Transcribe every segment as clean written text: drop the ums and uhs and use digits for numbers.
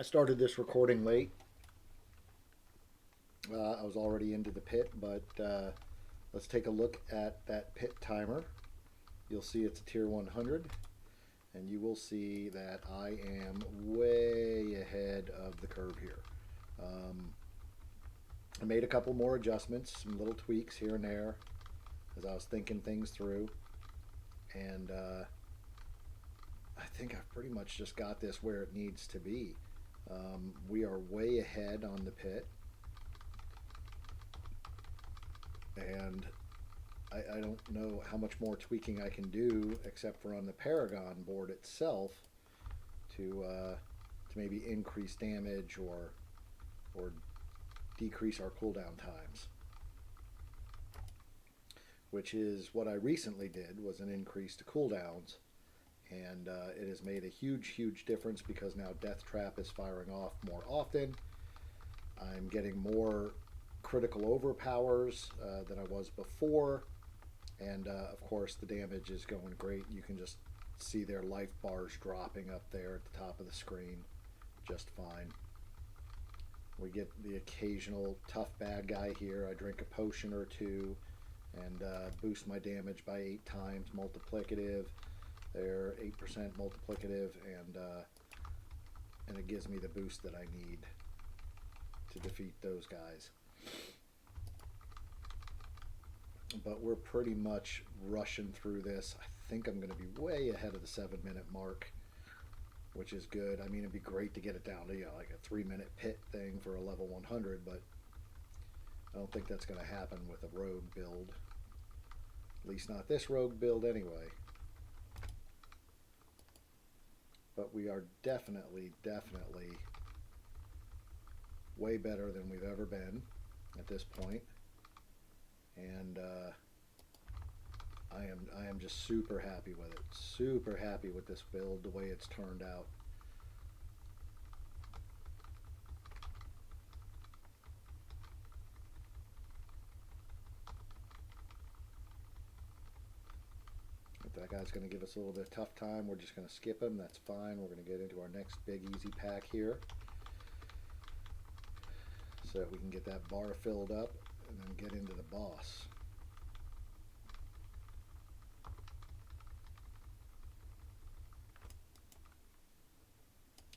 started this recording late. I was already into the pit, but let's take a look at that pit timer. You'll see it's a tier 100, and you will see that I am way ahead of the curve here. I made a couple more adjustments, some little tweaks here and there as I was thinking things through, and I think I've pretty much just got this where it needs to be. We are way ahead on the pit, and I don't know how much more tweaking I can do except for on the Paragon board itself to maybe increase damage or decrease our cooldown times, which is what I recently did, was an increase to cooldowns, and it has made a huge difference because now Deathtrap is firing off more often. I'm getting more critical overpowers than I was before, and of course the damage is going great. You can just see their life bars dropping up there at the top of the screen just fine. We get the occasional tough bad guy here. I drink a potion or two and boost my damage by 8 times multiplicative. They're 8% multiplicative, and it gives me the boost that I need to defeat those guys. But we're pretty much rushing through this. I think I'm going to be way ahead of the 7-minute mark, which is good. I mean, it'd be great to get it down to, like a 3-minute pit thing for a level 100, but I don't think that's going to happen with a rogue build. At least not this rogue build anyway. But we are definitely way better than we've ever been at this point. And I am just super happy with it. Super happy with this build, the way it's turned out. If that guy's going to give us a little bit of tough time, we're just going to skip him. That's fine. We're going to get into our next big easy pack here, so that we can get that bar filled up and then get into the boss.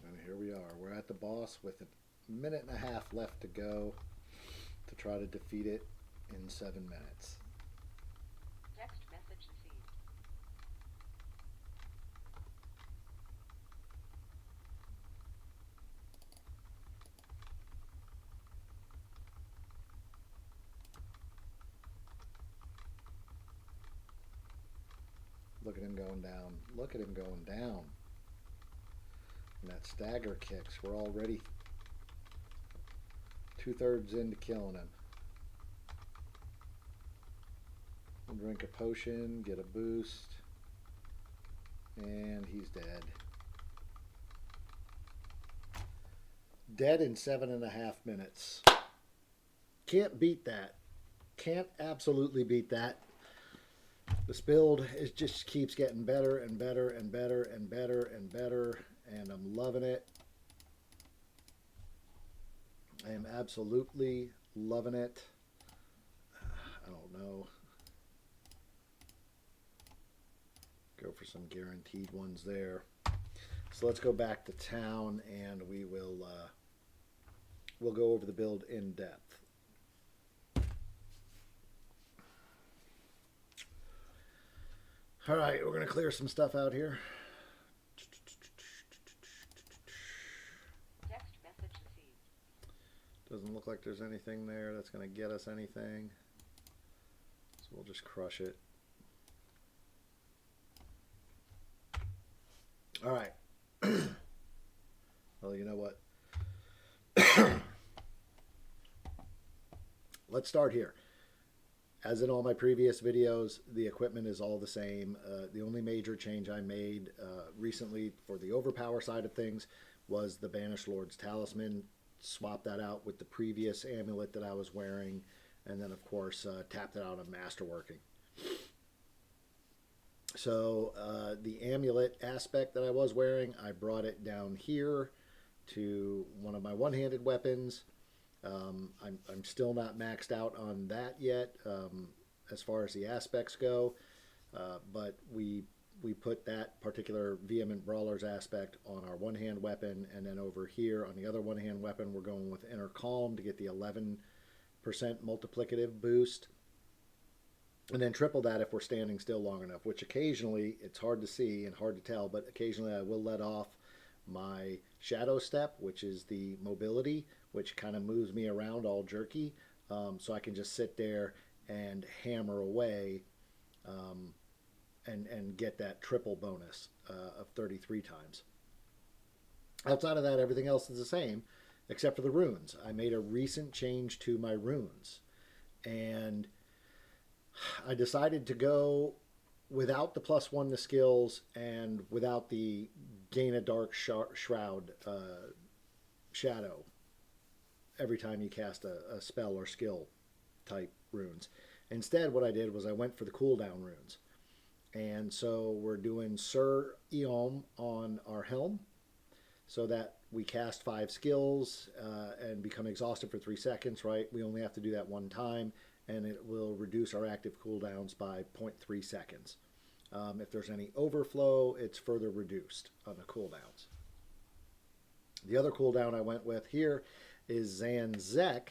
And here we are. We're at the boss with a minute and a half left to go to try to defeat it in 7 minutes. Text message received. Look at him going down. Look at him going down. And that stagger kicks. We're already 2/3 into killing him. We'll drink a potion, get a boost, and he's dead. Dead in 7.5 minutes. Can't beat that. Can't absolutely beat that. This build just keeps getting better and better and better and better and better, and I'm loving it. I am absolutely loving it. I don't know. Go for some guaranteed ones there. So let's go back to town, and we'll go over the build in depth. All right, we're going to clear some stuff out here. Text message received. Doesn't look like there's anything there that's going to get us anything. So we'll just crush it. All right. Well, you know what? Let's start here. As in all my previous videos, the equipment is all the same. The only major change I made recently for the Overpower side of things was the Banished Lord's Talisman. Swapped that out with the previous amulet that I was wearing, and then of course tapped it out on Masterworking. So the amulet aspect that I was wearing, I brought it down here to one of my one-handed weapons. I'm still not maxed out on that yet as far as the aspects go, but we put that particular Vehement Brawlers aspect on our one-hand weapon, and then over here on the other one-hand weapon we're going with Inner Calm to get the 11% multiplicative boost, and then triple that if we're standing still long enough, which occasionally, it's hard to see and hard to tell, but occasionally I will let off my Shadow Step, which is the mobility, which kind of moves me around all jerky, so I can just sit there and hammer away and get that triple bonus of 33 times. Outside of that, everything else is the same, except for the runes. I made a recent change to my runes, and I decided to go without the +1 to skills and without the gain a dark shroud shadow every time you cast a spell or skill type runes. Instead, what I did was I went for the cooldown runes. And so we're doing Sir Eom on our helm so that we cast 5 skills and become exhausted for 3 seconds, right? We only have to do that one time, and it will reduce our active cooldowns by 0.3 seconds. If there's any overflow, it's further reduced on the cooldowns. The other cooldown I went with here is Zanzek,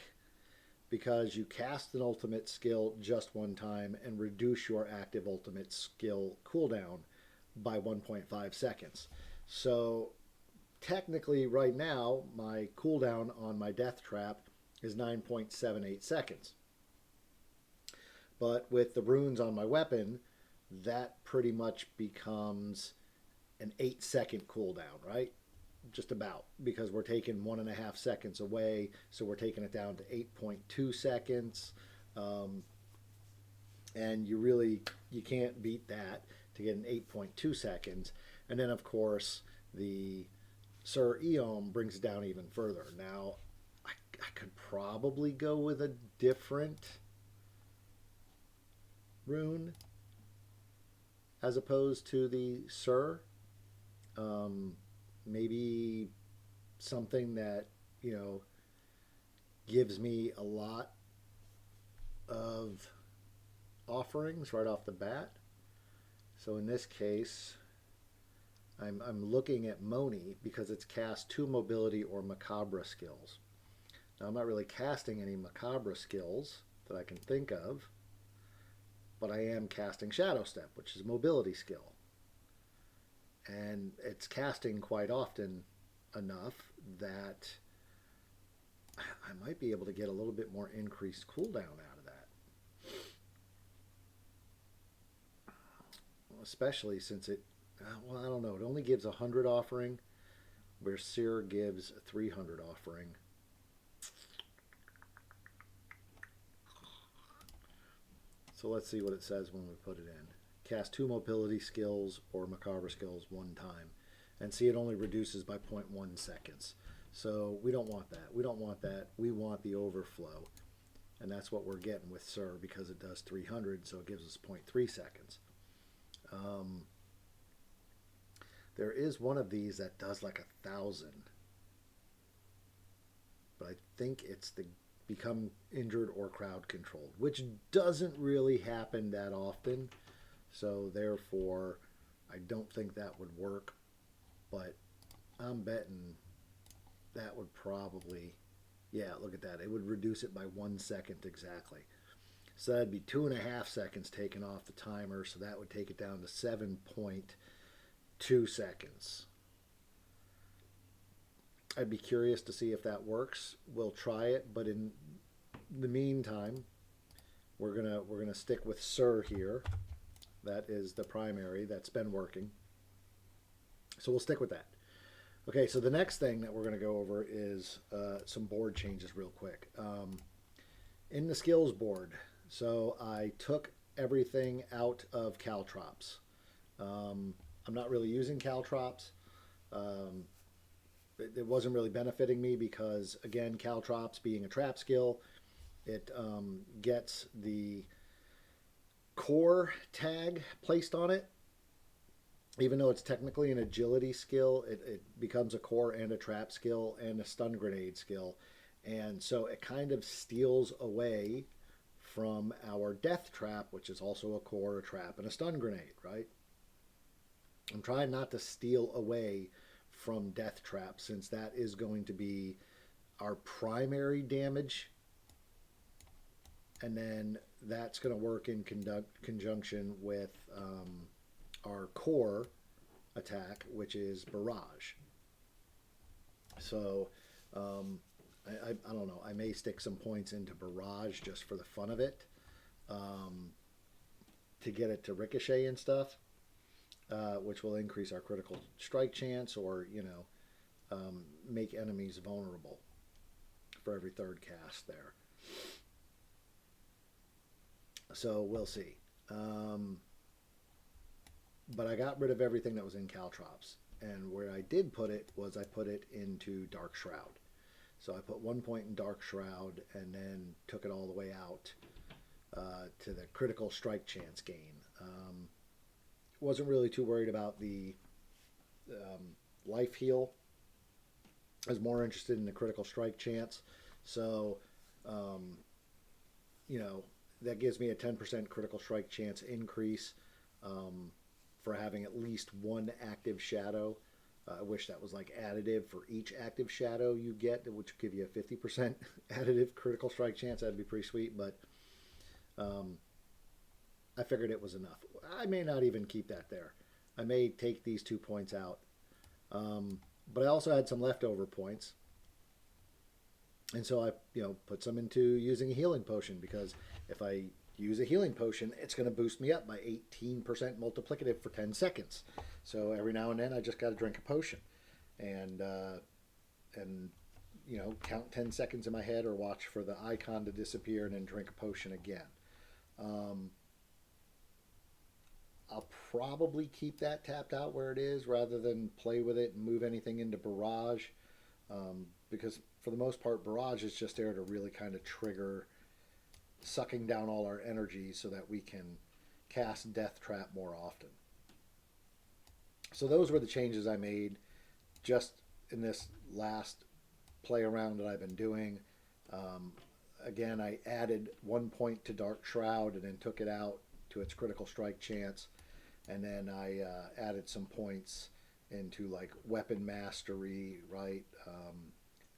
because you cast an ultimate skill just one time and reduce your active ultimate skill cooldown by 1.5 seconds. So technically right now my cooldown on my Deathtrap is 9.78 seconds. But with the runes on my weapon, that pretty much becomes an 8-second cooldown, right? Just about, because we're taking 1.5 seconds away, so we're taking it down to 8.2 seconds, and you can't beat that to get an 8.2 seconds. And then of course the Sir Eom brings it down even further. Now I could probably go with a different rune as opposed to the Sir. Maybe something that, gives me a lot of offerings right off the bat. So in this case, I'm looking at Moni because it's cast 2 mobility or macabre skills. Now I'm not really casting any macabre skills that I can think of, but I am casting Shadow Step, which is a mobility skill. And it's casting quite often enough that I might be able to get a little bit more increased cooldown out of that. Especially since it, I don't know, it only gives 100 offering, where Seer gives 300 offering. So let's see what it says when we put it in. Cast 2 mobility skills or macabre skills one time, and see it only reduces by 0.1 seconds. So we don't want that. We don't want that. We want the overflow, and that's what we're getting with Sir, because it does 300, so it gives us 0.3 seconds. There is one of these that does like 1,000, but I think it's the become injured or crowd controlled, which doesn't really happen that often. So therefore, I don't think that would work, but I'm betting that would probably, yeah, look at that. It would reduce it by 1 second exactly. So that'd be 2.5 seconds taken off the timer, so that would take it down to 7.2 seconds. I'd be curious to see if that works. We'll try it, but in the meantime, we're gonna stick with Sir here. That is the primary that's been working. So we'll stick with that. Okay, so the next thing that we're going to go over is some board changes real quick. In the skills board, so I took everything out of caltrops. I'm not really using caltrops. It wasn't really benefiting me because, again, caltrops being a trap skill, it gets the core tag placed on it, Even though it's technically an agility skill, it becomes a core and a trap skill and a stun grenade skill. And so it kind of steals away from our death trap, which is also a core, a trap, and a stun grenade, right? I'm trying not to steal away from death trap since that is going to be our primary damage, and then that's going to work in conjunction with our core attack, which is barrage. So I don't know. I may stick some points into barrage just for the fun of it, um, to get it to ricochet and stuff, which will increase our critical strike chance, or make enemies vulnerable for every third cast there. So we'll see. But I got rid of everything that was in Caltrops. And where I did put it was I put it into Dark Shroud. So I put 1 point in Dark Shroud and then took it all the way out to the critical strike chance gain. Wasn't really too worried about the life heal. I was more interested in the critical strike chance. So, um, that gives me a 10% critical strike chance increase um, for having at least one active shadow. I wish that was like additive for each active shadow you get, which would give you a 50% additive critical strike chance. That'd be pretty sweet, but um, I figured it was enough. I may not even keep that there. I may take these 2 points out. But I also had some leftover points. And so I, put some into using a healing potion, because if I use a healing potion, it's going to boost me up by 18% multiplicative for 10 seconds. So every now and then I just got to drink a potion and count 10 seconds in my head or watch for the icon to disappear and then drink a potion again. I'll probably keep that tapped out where it is rather than play with it and move anything into barrage, because for the most part, barrage is just there to really kind of trigger sucking down all our energy so that we can cast Death Trap more often. So those were the changes I made just in this last play around that I've been doing. Again, I added 1 point to Dark Shroud and then took it out to its critical strike chance. And then I added some points into like weapon mastery, right,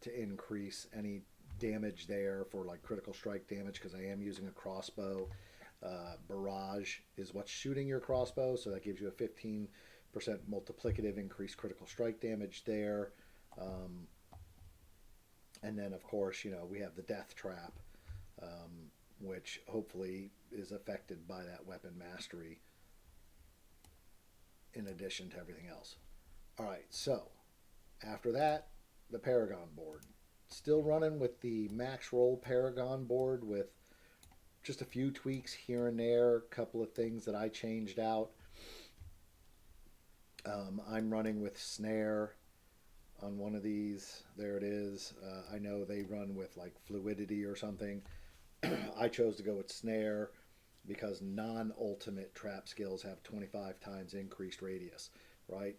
to increase any damage there for like critical strike damage, because I am using a crossbow. Barrage is what's shooting your crossbow, so that gives you a 15% multiplicative increased critical strike damage there. And then, of course, we have the Death Trap, which hopefully is affected by that weapon mastery in addition to everything else. All right, so after that, the Paragon board. Still running with the max roll Paragon board with just a few tweaks here and there, a couple of things that I changed out. I'm running with snare on one of these. There it is. I know they run with like fluidity or something. I chose to go with snare because non-ultimate trap skills have 25 times increased radius, right?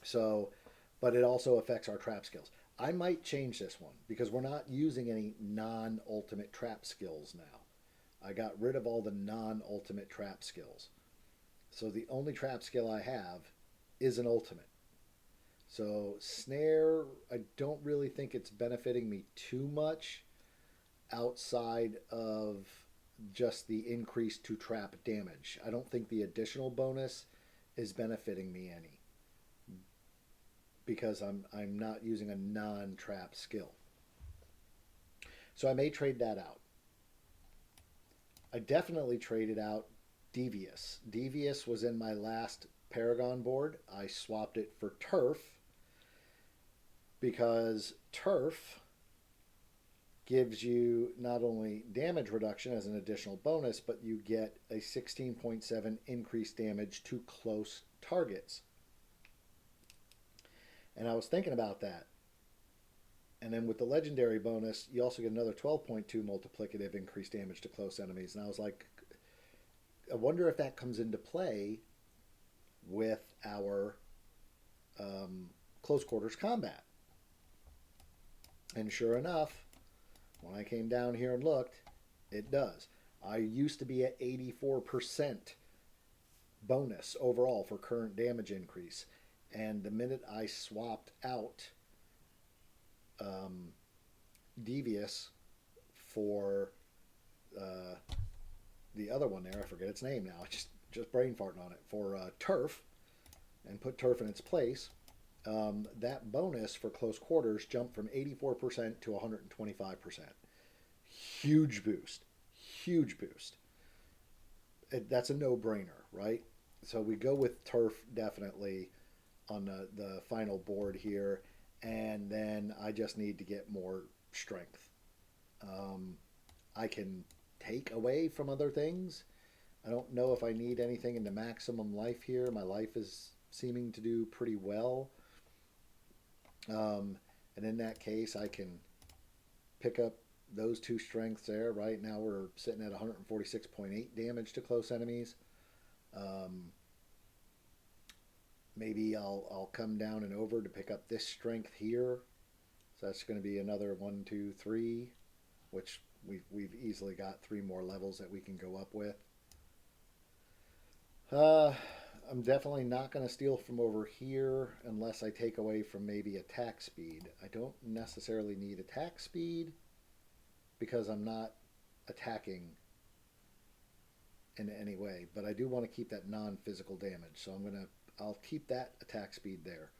So, but it also affects our trap skills. I might change this one because we're not using any non-ultimate trap skills now. I got rid of all the non-ultimate trap skills. So the only trap skill I have is an ultimate. So snare, I don't really think it's benefiting me too much outside of just the increase to trap damage. I don't think the additional bonus is benefiting me any, because I'm not using a non-trap skill. So I may trade that out. I definitely traded out Devious. Devious was in my last Paragon board. I swapped it for Turf because Turf gives you not only damage reduction as an additional bonus, but you get a 16.7 increased damage to close targets. And I was thinking about that. And then with the legendary bonus, you also get another 12.2 multiplicative increased damage to close enemies. And I was like, I wonder if that comes into play with our close quarters combat. And sure enough, when I came down here and looked, it does. I used to be at 84% bonus overall for current damage increase. And the minute I swapped out Devious for the other one there, I forget its name now, I just brain farting on it, for Turf, and put Turf in its place, that bonus for close quarters jumped from 84% to 125%. Huge boost. Huge boost. That's a no-brainer, right? So we go with Turf definitely on the final board here, and then I just need to get more strength. I can take away from other things. I don't know if I need anything into maximum life here. My life is seeming to do pretty well. And in that case, I can pick up those two strengths there. Right now we're sitting at 146.8 damage to close enemies. Maybe I'll come down and over to pick up this strength here. So that's going to be another 1, 2, 3, which we've easily got 3 more levels that we can go up with. I'm definitely not going to steal from over here unless I take away from maybe attack speed. I don't necessarily need attack speed because I'm not attacking in any way, but I do want to keep that non-physical damage. So I'll keep that attack speed there.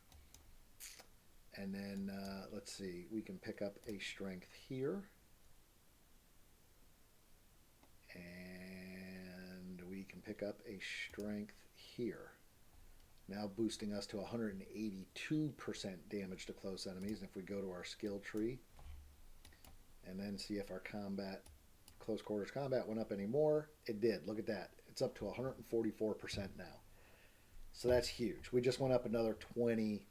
And then let's see, we can pick up a strength here. And we can pick up a strength here. Now boosting us to 182% damage to close enemies. And if we go to our skill tree and then see if our close quarters combat went up any more, it did. Look at that. It's up to 144% now. So that's huge. We just went up another 20%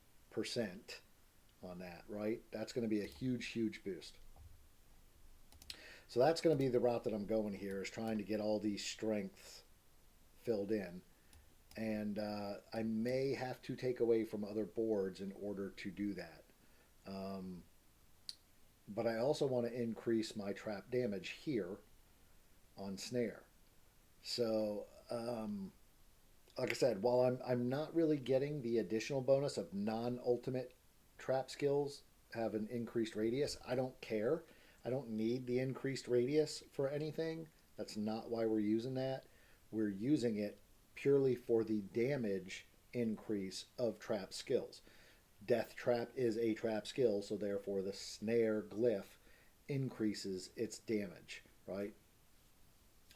on that, right? That's going to be a huge, huge boost. So that's going to be the route that I'm going here, is trying to get all these strengths filled in. And I may have to take away from other boards in order to do that. But I also want to increase my trap damage here on Snare. So, like I said, while I'm not really getting the additional bonus of non-ultimate trap skills have an increased radius, I don't care. I don't need the increased radius for anything. That's not why we're using that. We're using it purely for the damage increase of trap skills. Deathtrap is a trap skill, so therefore the snare glyph increases its damage, right?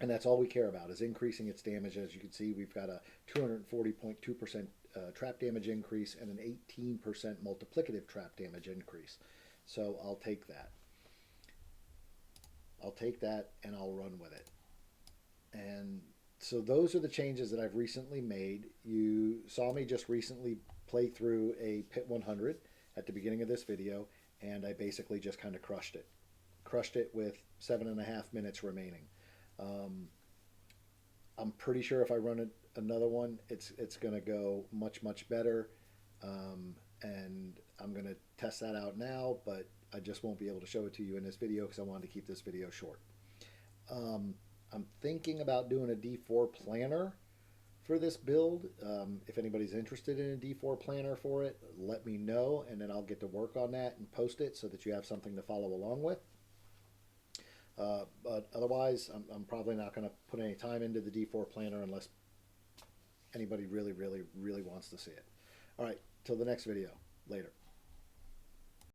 And that's all we care about, is increasing its damage. As you can see, we've got a 240.2% trap damage increase and an 18% multiplicative trap damage increase. So I'll take that. I'll take that and I'll run with it. And so those are the changes that I've recently made. You saw me just recently play through a Pit 100 at the beginning of this video, and I basically just kind of crushed it. Crushed it with 7.5 minutes remaining. I'm pretty sure if I run another one, it's going to go much, much better. And I'm going to test that out now, but I just won't be able to show it to you in this video because I wanted to keep this video short. I'm thinking about doing a D4 planner for this build. If anybody's interested in a D4 planner for it, let me know, and then I'll get to work on that and post it so that you have something to follow along with. But otherwise, I'm probably not going to put any time into the D4 planner unless anybody really, really, really wants to see it. All right, till the next video. Later.